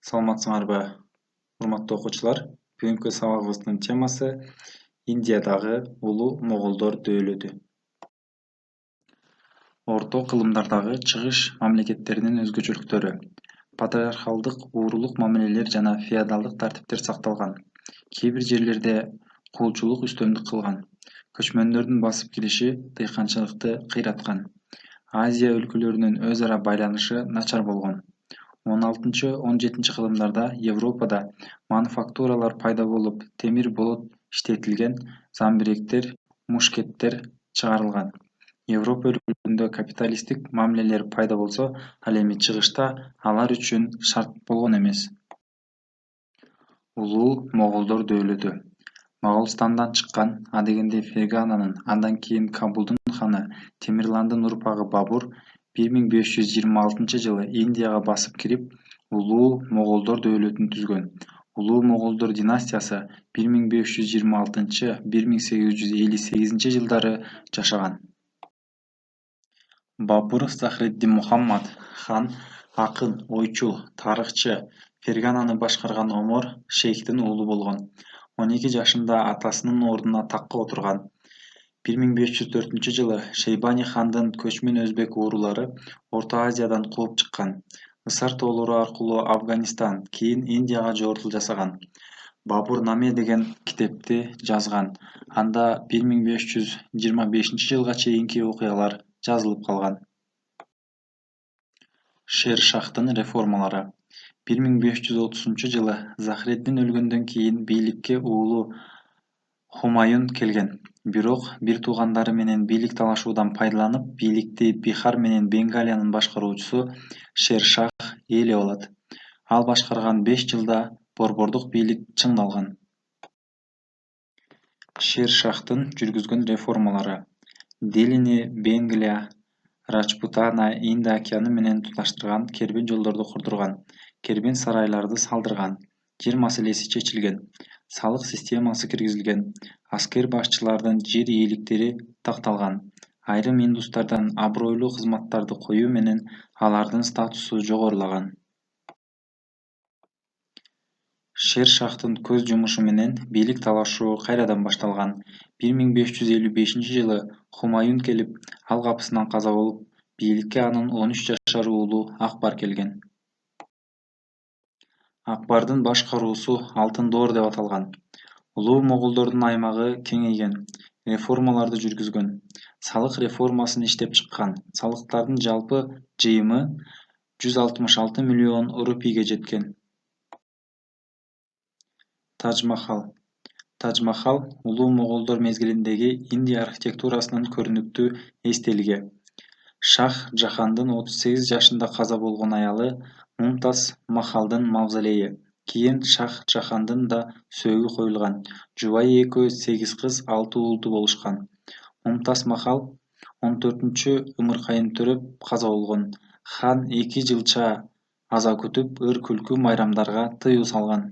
Саламатсыңарбы, урматтуу окуучулар? Бүгүнкү сабагыбыздын темасы Индиядагы улуу моголдор дөөлөтү. Орто кылымдардагы чыгыш мамлекеттеринин өзгөчөлүктөрү. Патриархалдык уурулук мамилелер жана феодалдык тартиптер сакталган. Кээ бир жерлерде кулчулук үстөмдүк кылган. Көчмөндөрдүн басып кириши дыйканчылыкты кыйраткан. Азия өлкөлөрүнүн өз ара байланышы начар болгон. 16-17 кылымдарда Европада мануфактуралар пайда болуп, темир болот иштетилген, замбиректер, мушкеттер чыгарылган. Европа өлкөлөрүндө капиталисттик мамилелер пайда болсо, ал эми чыгышта алар үчүн шарт болгон эмес. Улуу моголдор дөөлөтү. Моголстандан чыккан, адегенде Фергананын, андан кийин Кабулдун ханы Темирландын урпагы Бабур 1526-жылы Индияга басып кирип, улуу моголдор дөөлөтүн түзгөн. Улуу моголдор династиясы 1526-1858 жылдары жашаган. Бабур Захреддин Мухаммад хан акын, ойчул, тарыхчы, Фергананы башкарган омор шейхтин уулу болгон. 12 жашында атасынын ордуна такка отурган. 1504-жылы Шейбани хандын көчмөн өзбек уурулары Орто Азиядан кууп чыккан. Ысар тоолору аркылуу Афганистан, кийин Индияга жортул жасаган. Бабур Наме деген китепти жазган. Анда 1525-жылга чейинки окуялар жазылып калган. Шер Шахтын реформалары. 1530-жылы Захреддин өлгөндөн кийин бийликке уулу Хумаюн келген. Бирок бир туугандары менен бийлик талашуудан пайдаланып, бийликти Бихар менен Бенгалиянын башкаруучусу Шер Шах ээлеп алат. Ал башкарган 5 жылда борбордук бийлик чыңдалган. Шер Шахтын жүргүзгөн реформалары. Делини Бенглия, Раджпутана, Инд океаны менен туташтырган кербин жолдорду курдурган. Кербин сарайларды салдырган. Жер маселеси чечилген. Салык системасы киргизилген. Аскер башчылардын жер ээликтери такталган. Айрым индустардан абройлуу кызматтарды коюу менен алардын статусу жогорулаган. Шер Шахтын көз жумушу менен бийлик талашуу кайрадан башталган. 1555-жылы Хумаюн келип, ал капысынан каза болуп, бийликке анын 13 жашар уулу Акбар келген. Акбардын башкаруусу Алтын доор деп аталган. Улуу моголдордун аймагы кеңейген, реформаларды жүргүзгөн. Салык реформасын иштеп чыккан. Салыктардын жалпы жыйымы 166 миллион рупийге жеткен. Тадж-Махал. Тадж-Махал улуу моголдор мезгилиндеги Индия архитектурасынын көрүнүктүү эстелиги. Шах Жахандын 38 жашында каза болгон аялы Мумтаз Махалдын мавзолейи. Кийин Шах Жахандын да сөөгү коюлган. Жубайы экөө 8 кыз, 6 уулду болушкан. Мумтаз Махал 14-ымыркайын төрөп каза болгон. Хан 2 жылча аза күтүп, ыр күлкү майрамдарга тыюу салган.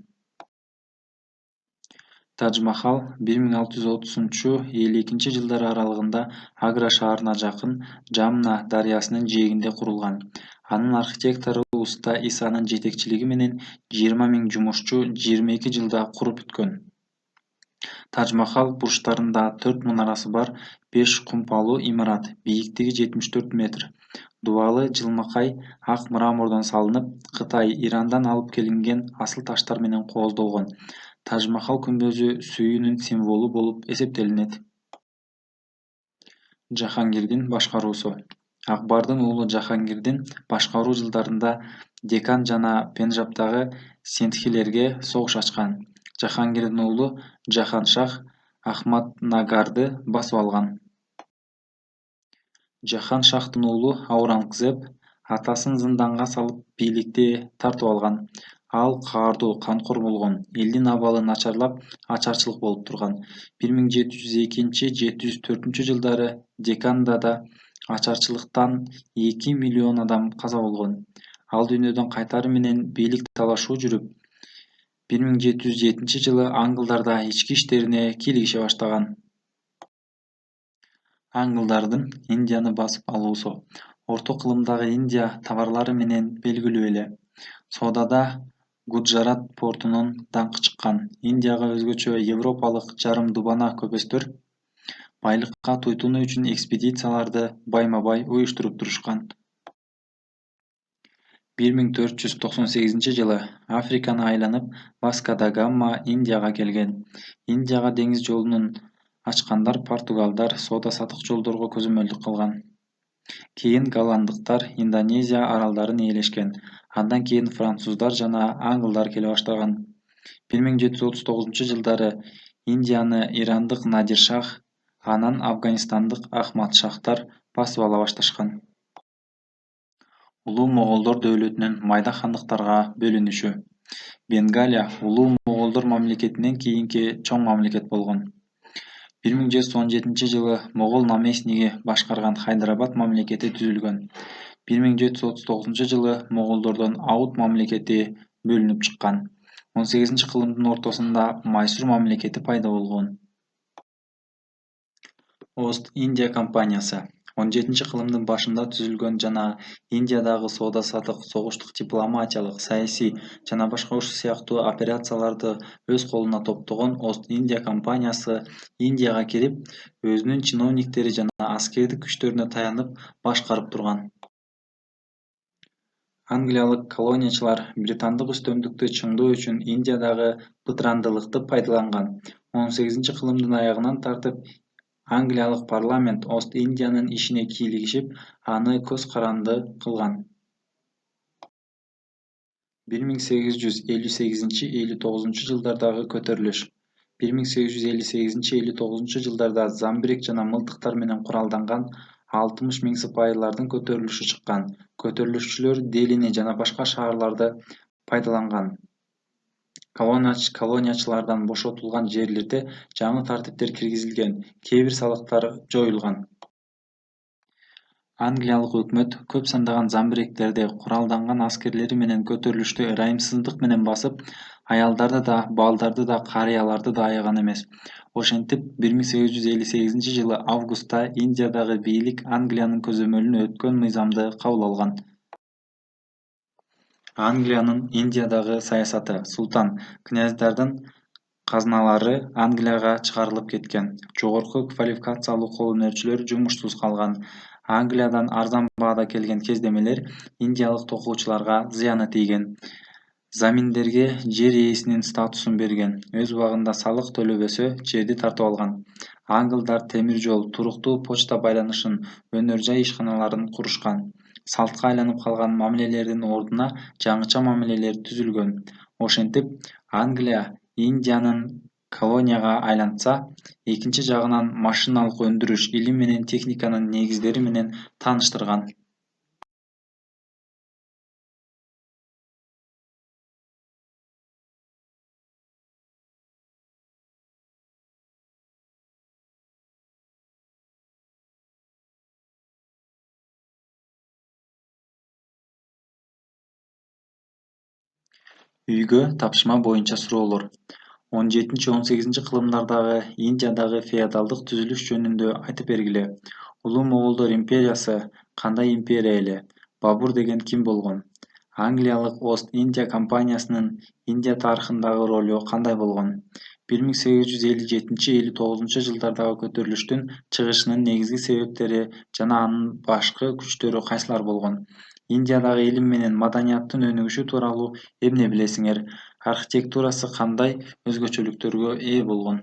Тадж-Махал 1630-52 жылдары аралыгында Агра шаарына жакын Жамна дарыясынын жээгинде курулган. Анын архитектору уста Исанын жетекчилиги менен 20 000 жумушчу 22 жылда куруп бүткөн. Тадж-Махал бурчтарында 4 мунарасы бар 5 кумпалуу имарат, бийиктиги 74 метр. Дубалы жылмакай ак мрамордон салынып, Кытай, Ирандан алып келинген асыл таштар менен кооздолгон. Тадж-Махал күмбөзү сүйүүнүн символу болуп эсептелинет. Жахангирдин башкаруусу. Акбардын уулу Жахангирдин башкаруу жылдарында Декан жана Пенджабдагы синдхилерге согуш ачкан. Жахангирдин уулу Жахан Шах Ахмаднагарды басып алган. Жахан Шахтын уулу Аурангзеб атасын зынданга салып, бийликти тартып алган. Ал каардуу, канкор болгон. Элдин абалы начарлап, ачарчылык болуп турган. 1702-704 жылдары Декандада ачарчылыктан 2 миллион адам каза болгон. Ал дүйнөдөн кайтары менен бийлик талашуу жүрүп, 1707 жылы аңгылдарда ички иштерине кийлигише баштаган. Аңгылдардын Индияны басып алуусу. Орто кылымдагы Индия товарлары менен белгилүү эле. Соодада Гуджарат портунан даңкы чыккан. Индияга өзгөчө европалык жарым дубана көпөстөр байлыкка туйтунуу үчүн экспедицияларды байма-бай уюштуруп турушкан. 1498-жылы Африканы айланып, Васко да Гама Индияга келген. Индияга деңиз жолунун ачкандар португалдар соода-саттык жолдорго көзөмөлдүк кылган. Кийин голланддыктар Индонезия аралдарын ээлешкен. Андан кийин француздар жана англдар келе баштаган. 1739-жылдары Индияны ирандык Надир Шах, анан Афганистандык Ахмад Шахтар басып ала башташкан. Улуу Моголдор дөөлөтүнүн майда хандыктарга бөлүнүшү. Бенгалия Улуу Моголдор мамлекетинен кийинки чоң мамлекет болгон. 1717-жылы Могол наместниги башкарган Хайдарабад мамлекети түзүлгөн. 1739-жылы Моголдордон Ауд мамлекети бөлүнүп чыккан. 18-кылымдын ортосунда Майсур мамлекети пайда болгон. Ост-Индия компаниясы 17-кылымдын башында түзүлгөн жана Индиядагы соода-саттык, согуштук дипломатиялык, саясий жана башка ушул сыяктуу операцияларды өз колуна топтогон Ост-Индия компаниясы Индияга кирип, өзүнүн чиновниктери жана аскердик күчтөрүнө таянып башкарып турган. Англиялык колониячылар британдык үстөмдүктү чыңдоо үчүн Индиядагы бытырандылыкты пайдаланган. 18-кылымдын аягынан тартып Англиялык парламент Ост-Индиянын ишине кийлигишип, аны көз каранды кылган. 1858-59-жылдардагы көтөрүлүш. 1858-59-жылдарда замбирек жана мылтыктар менен куралданган 60 000 сыпайылардын көтөрүлүшү чыккан. Көтөрүлүшчүлөр Делини жана башка шаарларды пайдаланган. Колониячылардан бошотулган жерлерде жаңы тартиптер киргизилген, кээ бир салыктар жоюлган. Англиялык өкмөт көп сандаган замбиректерди куралданган аскерлери менен көтөрүлүштү ырайымсыздык менен басып, аялдарды да, балдарды да, карыяларды да аяган эмес. Ошентип 1858-жылы августта Индиядагы бийлик Англиянын көзөмөлүнө өткөн мыйзамды кабыл алган. Англиянын Индиядагы саясаты. Султан, князьдардын казналары Англияга чыгарылып кеткен. Жогорку квалификациялуу кол өнөрчүлөр жумушсуз калган. Англиядан арзан баада келген кездемелер индиялык токуучуларга зыяны тийген. Заминдерге жер ээсинин статусун берген. Өз убагында салык төлөбөсө, жерди тартып алган. Англдар темир жол, туруктуу почта байланышын, өнөр жай ишканаларын курушкан. Салтка айланып калган мамилелердин ордуна жаңыча мамилелер түзүлгөн. Ошентип, Англия Индиянын колонияга айлантса, экинчи жагынан машиналык өндүрүш, илим менен техниканын негиздери менен тааныштырган. Үйгө тапшырма боюнча суроолор. 17-18 кылымдардагы Индиядагы феодалдык түзүлүш жөнүндө айтып бергиле. Улуу Моголдор империясы кандай империя эле? Бабур деген ким болгон? Англиялык Ост-Индия компаниясынын Индия тарыхындагы ролу кандай болгон? 1857-59-жылдардагы көтөрүлүштүн чыгышынын негизги себептери жана анын башкы күчтөрү кайсылар болгон? Индиядагы илим менен маданияттын өнүгүшү тууралуу эмне билесиңер? Архитектурасы кандай өзгөчөлүктөргө ээ болгон?